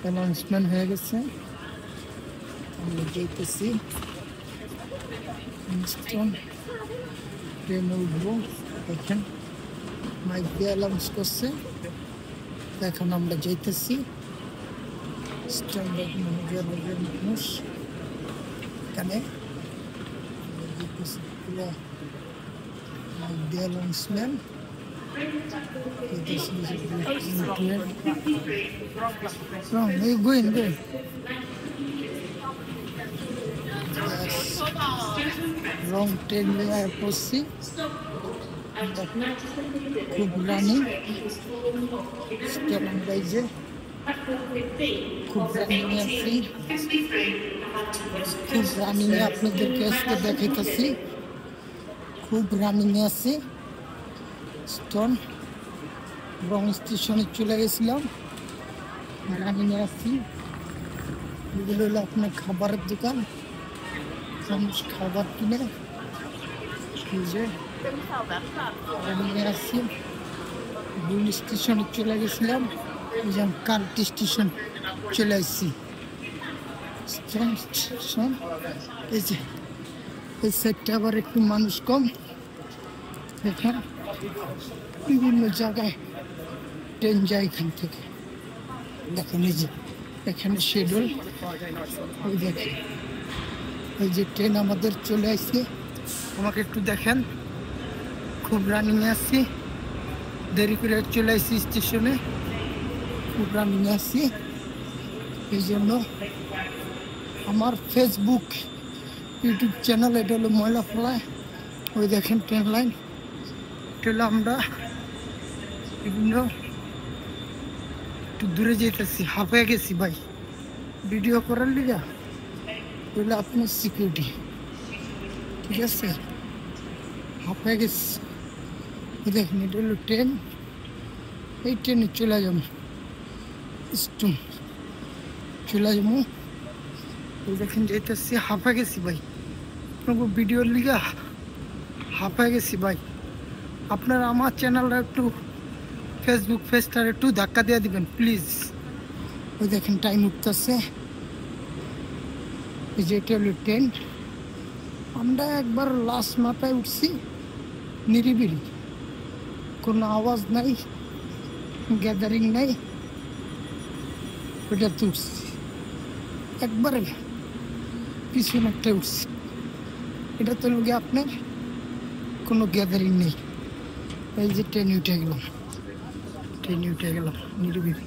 Announcement হয়ে গেছে, আমরা যেতেছি ট্রেনে উঠবো। এখন মাইক দিয়ে অ্যানাউন্স করছে, এখন আমরা যেতেছি স্ট্যান্ডার্ড ম্যানেজার মানুষ এখানে যেতেছি পুরো মাইক দিয়ে অ্যানাউন্সমেন্ট। রং ট্রেন নিয়ে পড়ছি, খুব রানিং যে খুব রানিং আছি, খুব রানিং আপনাদেরকে আজকে দেখাইতেছি, খুব রানিং আছে। স্টোন রং স্টেশনে চলে গেছিলাম, রানিং আছি। এগুলো হলো আপনার খাবারের দোকান, মানুষ খাবার কিনে আসছি। বুল স্টেশনে চলে গেছিলাম, কার্টি স্টেশন চলে আসছি। এই সাইডটা আবার একটু মানুষ কম, এখানে বিভিন্ন জায়গায় ট্রেন যায় এখান থেকে। দেখেন এই যে এখানে শিডিউল, ওই দেখেন এই যে ট্রেন আমাদের চলে আসছে। আমাকে একটু দেখেন, খুব রানিংয়ে আসছি, দেরি করে চলে আসছি স্টেশনে, খুব রানিংয়ে আসছি। এই জন্য আমার ফেসবুক ইউটিউব চ্যানেল, এটা হলো ময়লা ফেলায়। ওই দেখেন ট্রেন লাইন, এটা হলো আমরা বিভিন্ন একটু দূরে যেতেছি, হাঁপিয়ে গেছি ভাই ভিডিও করার লিগা। এগুলো আপনার সিকিউরিটি, ঠিক আছে, হাঁপিয়ে গেছি। দেখেন এটা হলো ট্রেন, এই ট্রেনে চলে যাবো স্টোন, চলে যাবো। দেখেন যেতেছি, হাঁপিয়ে গেছি ভাই, আপনার ভিডিওর লিগা হাঁপিয়ে গেছি ভাই। আপনারা আমার চ্যানেলটা একটু ফেসবুক পেজটা একটু ধাক্কা দিয়ে দিবেন প্লিজ। ওই দেখেন টাইম উঠতেছে, এই যে এটা হলো ট্রেন। আমরা একবার লাস্ট মাথায় উঠছি, নিরিবিলি, কোনো আওয়াজ নাই, গ্যাদারিং নাই, ওইটাতে উঠছি। একবারে পিছনে একটা উঠছি, এটা তো লোকে আপনার কোনো গ্যাদারিং নেই। এই যে ট্রেনে উঠে গেলাম, ট্রেনে উঠে গেলাম নিরিবিলি।